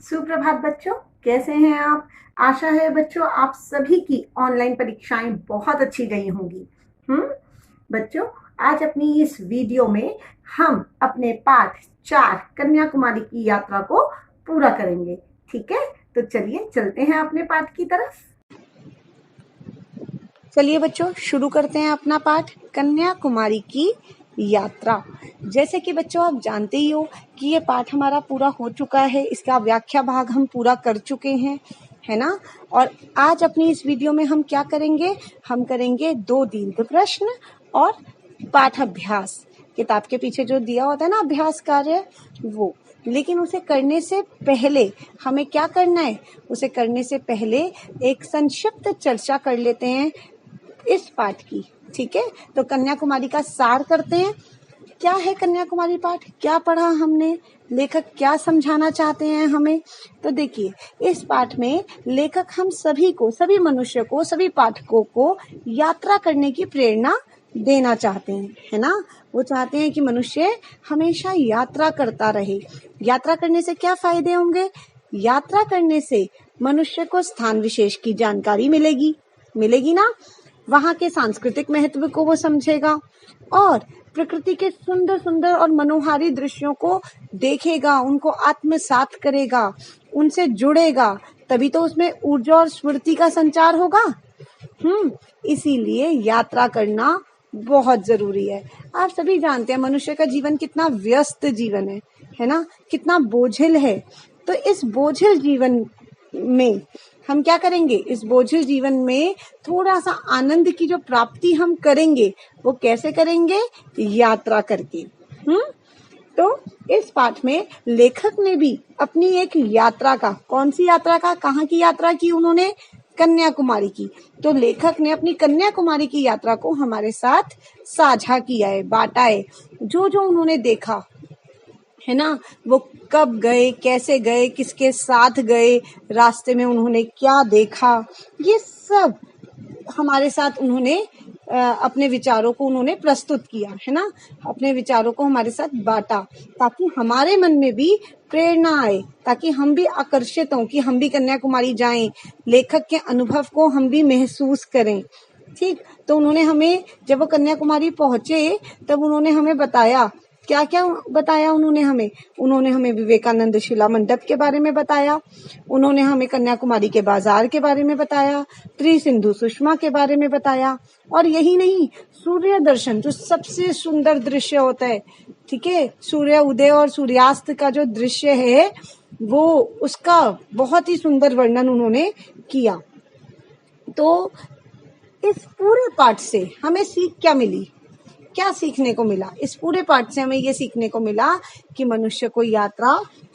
सुप्रभात बच्चों, कैसे हैं आप। आशा है बच्चों आप सभी की ऑनलाइन परीक्षाएं बहुत अच्छी गई होंगी। बच्चों, आज अपनी इस वीडियो में हम अपने पाठ 4 कन्याकुमारी की यात्रा को पूरा करेंगे। ठीक है, तो चलिए चलते हैं अपने पाठ की तरफ। चलिए बच्चों शुरू करते हैं अपना पाठ कन्याकुमारी की यात्रा। जैसे कि बच्चों आप जानते ही हो कि ये पाठ हमारा पूरा हो चुका है, इसका व्याख्या भाग हम पूरा कर चुके हैं, है ना। और आज अपनी इस वीडियो में हम क्या करेंगे, हम करेंगे 2 दीर्घ प्रश्न और पाठ अभ्यास। किताब के पीछे जो दिया होता है ना अभ्यास कार्य वो, लेकिन उसे करने से पहले हमें क्या करना है, उसे करने से पहले एक संक्षिप्त चर्चा कर लेते हैं इस पाठ की। ठीक है, तो कन्याकुमारी का सार करते हैं। क्या है कन्याकुमारी पाठ, क्या पढ़ा हमने, लेखक क्या समझाना चाहते हैं हमें। तो देखिए इस पाठ में लेखक हम सभी को, सभी मनुष्य को, सभी पाठकों को यात्रा करने की प्रेरणा देना चाहते हैं, है ना। वो चाहते हैं कि मनुष्य हमेशा यात्रा करता रहे। यात्रा करने से क्या फायदे होंगे, यात्रा करने से मनुष्य को स्थान विशेष की जानकारी मिलेगी ना, वहाँ के सांस्कृतिक महत्व को वो समझेगा और प्रकृति के सुंदर सुंदर और मनोहारी दृश्यों को देखेगा, उनको आत्मसात करेगा, उनसे जुड़ेगा, तभी तो उसमें ऊर्जा और स्फूर्ति का संचार होगा। इसीलिए यात्रा करना बहुत जरूरी है। आप सभी जानते हैं मनुष्य का जीवन कितना व्यस्त जीवन है ना, कितना बोझिल है। तो इस बोझिल जीवन में हम क्या करेंगे, इस बोझिल जीवन में थोड़ा सा आनंद की जो प्राप्ति हम करेंगे वो कैसे करेंगे, यात्रा करके। तो इस पाठ में लेखक ने भी अपनी एक यात्रा का, कौन सी यात्रा का, कहाँ की यात्रा की उन्होंने, कन्याकुमारी की। तो लेखक ने अपनी कन्याकुमारी की यात्रा को हमारे साथ साझा किया है, बांटा है। जो जो उन्होंने देखा है ना, वो कब गए, कैसे गए, किसके साथ गए, रास्ते में उन्होंने क्या देखा, ये सब हमारे साथ उन्होंने अपने विचारों को उन्होंने प्रस्तुत किया, है ना। अपने विचारों को हमारे साथ बांटा ताकि हमारे मन में भी प्रेरणा आए, ताकि हम भी आकर्षित हों कि हम भी कन्याकुमारी जाएं, लेखक के अनुभव को हम भी महसूस करें। ठीक, तो उन्होंने हमें, जब वो कन्याकुमारी पहुंचे तब उन्होंने हमें बताया, क्या क्या बताया उन्होंने हमें विवेकानंद शिला मंडप के बारे में बताया, उन्होंने हमें कन्याकुमारी के बाजार के बारे में बताया, त्रिसिंधु सुषमा के बारे में बताया, और यही नहीं, सूर्य दर्शन जो सबसे सुंदर दृश्य होता है, ठीक है, सूर्य उदय और सूर्यास्त का जो दृश्य है वो, उसका बहुत ही सुंदर वर्णन उन्होंने किया। तो इस पूरे पाठ से हमें सीख क्या मिली, क्या सीखने को मिला, इस पूरे पाठ से हमें ये सीखने को मिला कि मनुष्य को यात्रा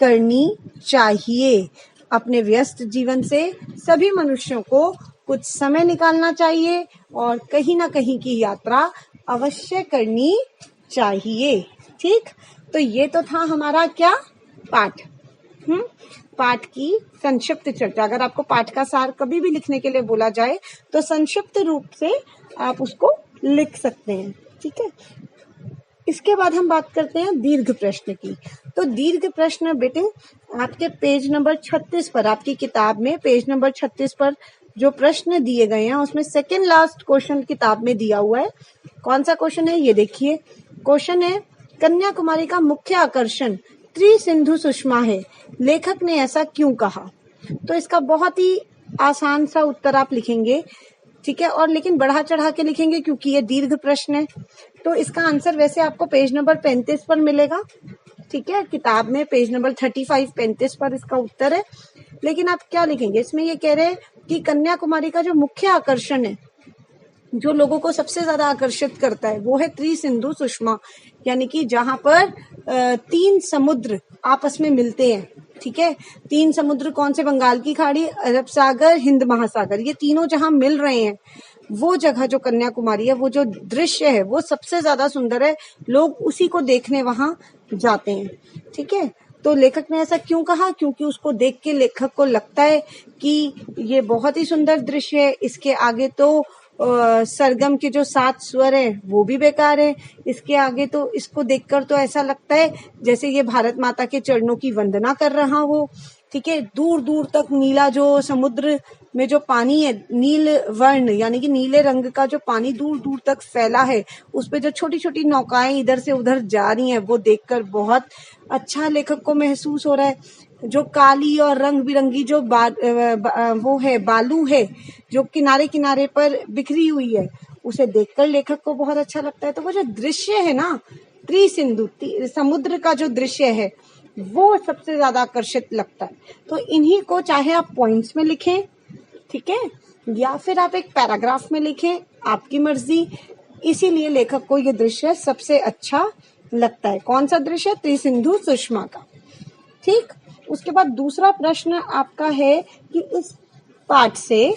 करनी चाहिए। अपने व्यस्त जीवन से सभी मनुष्यों को कुछ समय निकालना चाहिए और कहीं ना कहीं की यात्रा अवश्य करनी चाहिए। ठीक, तो ये तो था हमारा क्या, पाठ। पाठ की संक्षिप्त चर्चा। अगर आपको पाठ का सार कभी भी लिखने के लिए बोला जाए तो संक्षिप्त रूप से आप उसको लिख सकते हैं। ठीक है, इसके बाद हम बात करते हैं दीर्घ प्रश्न की। तो दीर्घ प्रश्न बेटे आपके पेज नंबर 36 पर, आपकी किताब में पेज नंबर 36 पर जो प्रश्न दिए गए हैं उसमें सेकेंड लास्ट क्वेश्चन किताब में दिया हुआ है। कौन सा क्वेश्चन है ये देखिए। क्वेश्चन है, कन्याकुमारी का मुख्य आकर्षण त्रिसिंधु सुषमा है, लेखक ने ऐसा क्यों कहा। तो इसका बहुत ही आसान सा उत्तर आप लिखेंगे, ठीक है, और लेकिन बढ़ा चढ़ा के लिखेंगे क्योंकि ये दीर्घ प्रश्न है। तो इसका आंसर वैसे आपको पेज नंबर 35 पर मिलेगा, ठीक है, किताब में पेज नंबर 35 पर इसका उत्तर है। लेकिन आप क्या लिखेंगे, इसमें ये कह रहे हैं कि कन्याकुमारी का जो मुख्य आकर्षण है, जो लोगों को सबसे ज्यादा आकर्षित करता है, वो है त्रिसिंधु सुषमा, यानी कि जहां पर 3 समुद्र आपस में मिलते हैं। ठीक है, 3 समुद्र कौन से, बंगाल की खाड़ी, अरब सागर, हिंद महासागर, ये तीनों जहां मिल रहे हैं, वो जगह जो कन्याकुमारी है, वो जो दृश्य है वो सबसे ज्यादा सुंदर है, लोग उसी को देखने वहां जाते हैं। ठीक है, तो लेखक ने ऐसा क्यों कहा, क्योंकि उसको देख के लेखक को लगता है कि ये बहुत ही सुंदर दृश्य है, इसके आगे तो सरगम के जो 7 स्वर है वो भी बेकार है। इसके आगे तो इसको देखकर तो ऐसा लगता है जैसे ये भारत माता के चरणों की वंदना कर रहा हो। ठीक है, दूर दूर तक नीला जो समुद्र में जो पानी है, नील वर्ण यानी कि नीले रंग का जो पानी दूर दूर तक फैला है, उस पे जो छोटी छोटी नौकाएं इधर से उधर जा रही हैं, वो देखकर बहुत अच्छा लेखक को महसूस हो रहा है। जो काली और रंग बिरंगी जो वो है बालू है जो किनारे किनारे पर बिखरी हुई है, उसे देखकर लेखक को बहुत अच्छा लगता है। तो वो जो दृश्य है ना, त्रिसिंधु समुद्र का जो दृश्य है, वो सबसे ज्यादा आकर्षित लगता है। तो इन्हीं को चाहे आप पॉइंट्स में लिखें, ठीक है, या फिर आप एक पैराग्राफ में लिखें, आपकी मर्जी। इसीलिए लेखक को ये दृश्य सबसे अच्छा लगता है। कौन सा दृश्य? त्रिसिंधु सुषमा का। ठीक, उसके बाद दूसरा प्रश्न आपका है कि इस पाठ से,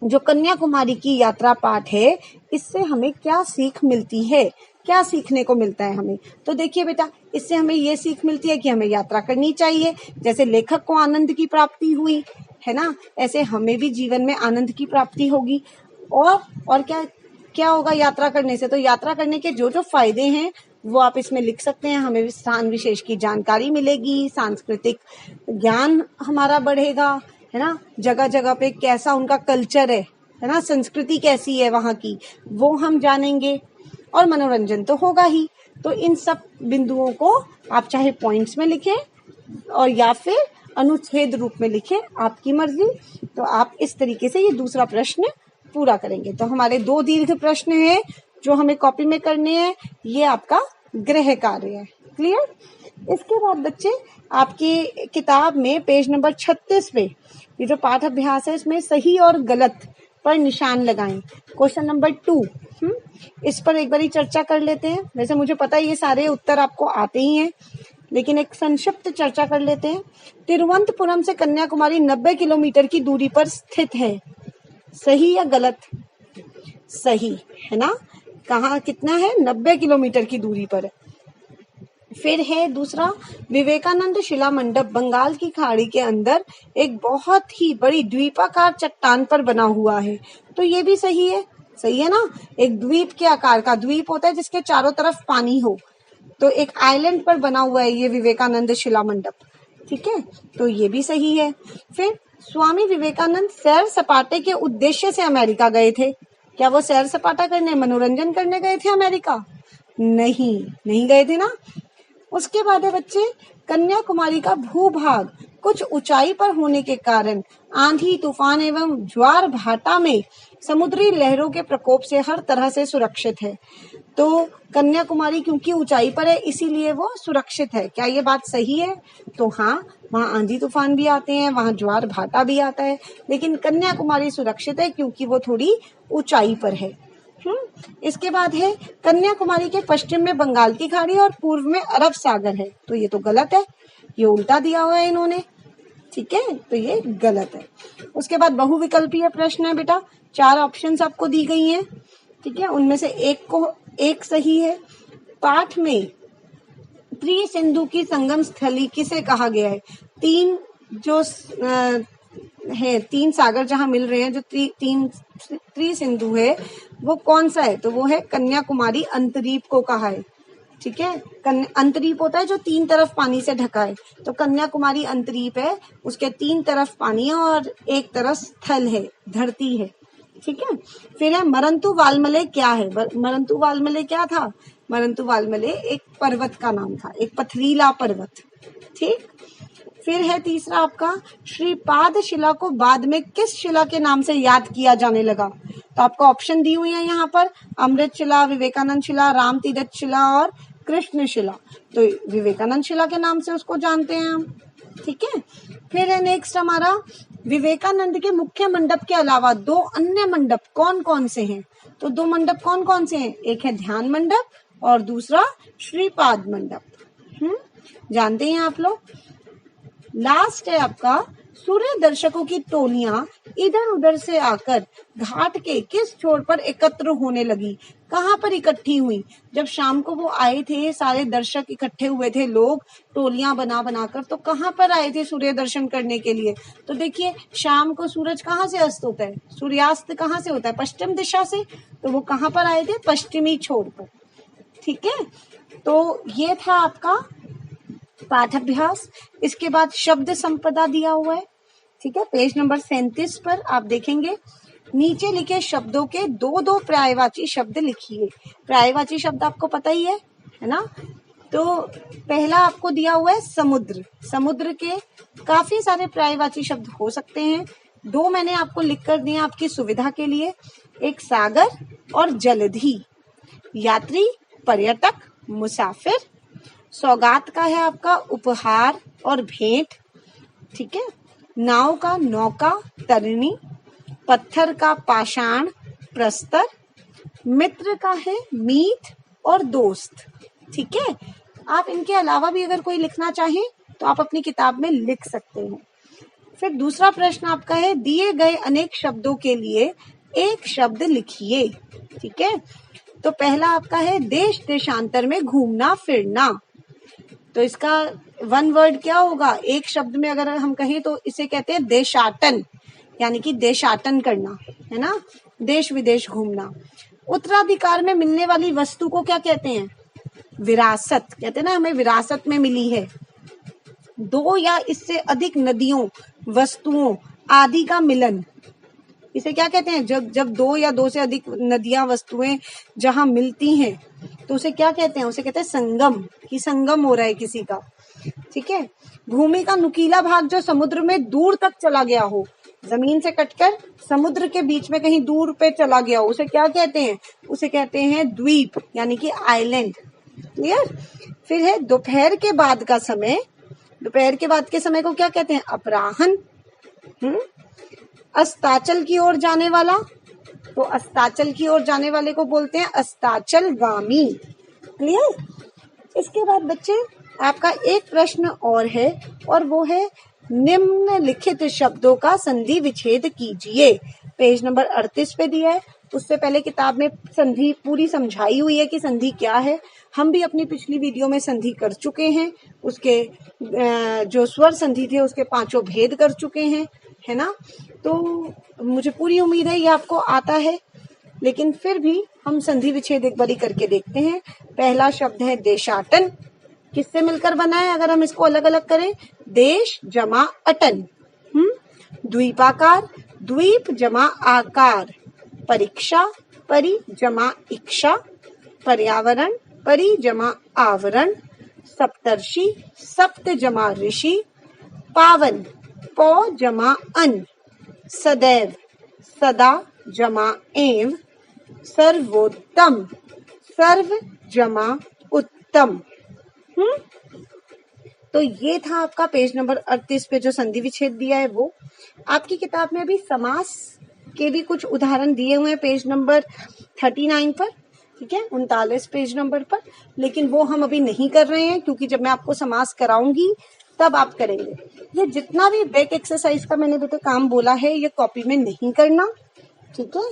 जो कन्याकुमारी की यात्रा पाठ है, इससे हमें क्या सीख मिलती है, क्या सीखने को मिलता है हमें? तो देखिए बेटा, इससे हमें ये सीख मिलती है कि हमें यात्रा करनी चाहिए। जैसे लेखक को आनंद की प्राप्ति हुई है ना, ऐसे हमें भी जीवन में आनंद की प्राप्ति होगी। और क्या क्या होगा यात्रा करने से? तो यात्रा करने के जो जो फायदे हैं वो आप इसमें लिख सकते हैं। हमें स्थान विशेष की जानकारी मिलेगी, सांस्कृतिक ज्ञान हमारा बढ़ेगा, है ना, जगह जगह पे कैसा उनका कल्चर है ना, संस्कृति कैसी है वहाँ की, वो हम जानेंगे, और मनोरंजन तो होगा ही। तो इन सब बिंदुओं को आप चाहे पॉइंट्स में लिखें और या फिर अनुच्छेद रूप में लिखें, आपकी मर्जी। तो आप इस तरीके से ये दूसरा प्रश्न पूरा करेंगे। तो हमारे 2 दीर्घ प्रश्न हैं जो हमें कॉपी में करने हैं। ये आपका गृह कार्य है। क्लियर? इसके बाद बच्चे, आपकी किताब में पेज नंबर 36 पे ये जो पाठ अभ्यास है, इसमें सही और गलत पर निशान लगाएं। क्वेश्चन नंबर 2, इस पर एक बारी चर्चा कर लेते हैं। वैसे मुझे पता है ये सारे उत्तर आपको आते ही हैं, लेकिन एक संक्षिप्त चर्चा कर लेते हैं। तिरुवनंतपुरम से कन्याकुमारी 90 किलोमीटर की दूरी पर स्थित है। सही या गलत? सही है ना। कहाँ, कितना है? 90 किलोमीटर की दूरी पर है। फिर है दूसरा, विवेकानंद शिला मंडप बंगाल की खाड़ी के अंदर एक बहुत ही बड़ी द्वीपाकार चट्टान पर बना हुआ है। तो ये भी सही है। सही है ना। एक द्वीप के आकार का, द्वीप होता है जिसके चारों तरफ पानी हो, तो एक आइलैंड पर बना हुआ है ये विवेकानंद शिला मंडप। ठीक है, तो ये भी सही है। फिर स्वामी विवेकानंद सैर सपाटे के उद्देश्य से अमेरिका गए थे। क्या वो सैर सपाटा करने, मनोरंजन करने गए थे अमेरिका? नहीं गए थे ना। उसके बाद है बच्चे, कन्याकुमारी का भूभाग कुछ ऊंचाई पर होने के कारण आंधी तूफान एवं ज्वार भाटा में समुद्री लहरों के प्रकोप से हर तरह से सुरक्षित है। तो कन्याकुमारी क्योंकि ऊंचाई पर है इसीलिए वो सुरक्षित है। क्या ये बात सही है? तो हाँ, वहाँ आंधी तूफान भी आते हैं, वहाँ ज्वार भाटा भी आता है, लेकिन कन्याकुमारी सुरक्षित है क्योंकि वो थोड़ी ऊंचाई पर है। इसके बाद है, कन्याकुमारी के पश्चिम में बंगाल की खाड़ी और पूर्व में अरब सागर है। तो ये तो गलत है, ये उल्टा दिया हुआ है इन्होंने। ठीक है, तो ये गलत है। उसके बाद बहुविकल्पीय प्रश्न है बेटा, 4 ऑप्शंस आपको दी गई हैं। ठीक है, उनमें से एक सही है। पाठ में त्रिसिंधु की संगम स्थली किसे कहा गया है? 3 जो है, 3 सागर जहां मिल रहे हैं, जो त्रिसिंधु है, वो कौन सा है? तो वो है कन्याकुमारी अंतरीप को कहा है। ठीक है, अंतरीप होता है जो 3 तरफ पानी से ढका है, तो कन्याकुमारी अंतरीप है, उसके 3 तरफ पानी है और एक तरफ स्थल है, धरती है। ठीक है, फिर है मरंतु वालमले क्या है? मरंतु वालमले क्या था? मरंतु वालमले एक पर्वत का नाम था, एक पथरीला पर्वत। ठीक, फिर है तीसरा आपका, श्रीपाद शिला को बाद में किस शिला के नाम से याद किया जाने लगा? तो आपको ऑप्शन दी हुई है यहाँ पर, अमृत शिला, विवेकानंद शिला, राम तीरथ शिला और कृष्ण शिला। तो विवेकानंद शिला के नाम से उसको जानते हैं हम। ठीक है, फिर है नेक्स्ट हमारा, विवेकानंद के मुख्य मंडप के अलावा 2 अन्य मंडप कौन कौन से हैं? तो 2 मंडप कौन कौन से हैं? एक है ध्यान मंडप और दूसरा श्रीपाद मंडप। जानते हैं आप लोग। लास्ट है आपका, सूर्य दर्शकों की टोलियां इधर उधर से आकर घाट के किस छोर पर एकत्र होने लगी। कहाँ पर इकट्ठी हुई? जब शाम को वो आए थे, सारे दर्शक इकट्ठे हुए थे, लोग टोलियां बना बनाकर, तो कहाँ पर आए थे सूर्य दर्शन करने के लिए? तो देखिए, शाम को सूरज कहाँ से अस्त होता है? सूर्यास्त कहाँ से होता है? पश्चिम दिशा से। तो वो कहाँ पर आए थे? पश्चिमी छोर पर। ठीक है, तो ये था आपका पाठाभ्यास। इसके बाद शब्द संपदा दिया हुआ है। ठीक है, पेज नंबर 37 पर आप देखेंगे नीचे लिखे शब्दों के दो दो पर्यायवाची शब्द लिखिए। पर्यायवाची शब्द आपको पता ही है ना? तो पहला आपको दिया हुआ है समुद्र। समुद्र के काफी सारे पर्यायवाची शब्द हो सकते हैं। दो मैंने आपको लिख कर दिए आपकी सुविधा के लिए, एक सागर और जलधि। यात्री, पर्यटक, मुसाफिर। सौगात का है आपका उपहार और भेंट। ठीक है, नाव का नौका, तरनी। पत्थर का पाषाण, प्रस्तर। मित्र का है मीत और दोस्त। ठीक है, आप इनके अलावा भी अगर कोई लिखना चाहें तो आप अपनी किताब में लिख सकते हैं। फिर दूसरा प्रश्न आपका है, दिए गए अनेक शब्दों के लिए एक शब्द लिखिए। ठीक है, तो पहला आपका है देश देशांतर में घूमना फिरना। तो इसका वन वर्ड क्या होगा? एक शब्द में अगर हम कहें तो इसे कहते हैं देशाटन, यानी कि देशाटन करना, है ना? देश विदेश घूमना। उत्तराधिकार में मिलने वाली वस्तु को क्या कहते हैं? विरासत। कहते हैं ना, हमें विरासत में मिली है। दो या इससे अधिक नदियों, वस्तुओं आदि का मिलन, इसे क्या कहते हैं? जब दो या दो से अधिक नदियां, वस्तुएं जहां मिलती हैं तो उसे क्या कहते हैं? उसे कहते हैं संगम, कि संगम हो रहा है किसी का। ठीक है, भूमि का नुकीला भाग जो समुद्र में दूर तक चला गया हो, जमीन से कटकर समुद्र के बीच में कहीं दूर पे चला गया हो, उसे क्या कहते हैं? उसे कहते हैं द्वीप, यानी कि आइलैंड। क्लियर? फिर है दोपहर के बाद का समय। दोपहर के बाद के समय को क्या कहते हैं? अपराह्न। अस्ताचल की ओर जाने वाला, तो अस्ताचल की ओर जाने वाले को बोलते हैं अस्ताचलगामी। क्लियर? इसके बाद बच्चे आपका एक प्रश्न और है, और वो है निम्नलिखित शब्दों का संधि विच्छेद कीजिए। पेज नंबर 38 पे दिया है। उससे पहले किताब में संधि पूरी समझाई हुई है कि संधि क्या है। हम भी अपनी पिछली वीडियो में संधि कर चुके हैं। उसके जो स्वर संधि थे उसके 5 भेद कर चुके हैं, है ना? तो मुझे पूरी उम्मीद है ये आपको आता है, लेकिन फिर भी हम संधि विच्छेद एक बारी करके देखते हैं। पहला शब्द है देशाटन। किससे मिलकर बना है अगर हम इसको अलग अलग करें? देश जमा अटन। द्वीपाकार, द्वीप जमा आकार। परीक्षा, परि जमा इक्षा। पर्यावरण, परि जमा आवरण। सप्तर्षि, सप्त जमा ऋषि। पावन, पौ जमा अन। सदैव, सदा जमा एव। सर्वोत्तम, सर्व जमा उत्तम। तो ये था आपका पेज नंबर 38 पे जो संधि विच्छेद दिया है वो। आपकी किताब में अभी समास के भी कुछ उदाहरण दिए हुए हैं पेज नंबर 39 पर। ठीक है, 39 पेज नंबर पर, लेकिन वो हम अभी नहीं कर रहे हैं क्योंकि जब मैं आपको समास कराऊंगी तब आप करेंगे। ये जितना भी बैक एक्सरसाइज का मैंने बेटे काम बोला है ये कॉपी में नहीं करना। ठीक है,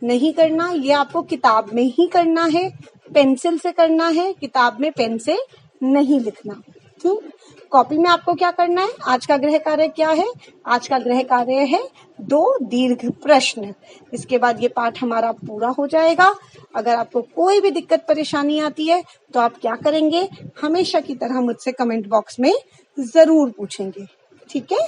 नहीं करना, ये आपको किताब में ही करना है, पेंसिल से करना है, किताब में पेन से नहीं लिखना। ठीक, कॉपी में आपको क्या करना है? आज का गृह कार्य क्या है? आज का गृह कार्य है 2 दीर्घ प्रश्न। इसके बाद ये पाठ हमारा पूरा हो जाएगा। अगर आपको कोई भी दिक्कत परेशानी आती है तो आप क्या करेंगे? हमेशा की तरह मुझसे कमेंट बॉक्स में जरूर पूछेंगे। ठीक है।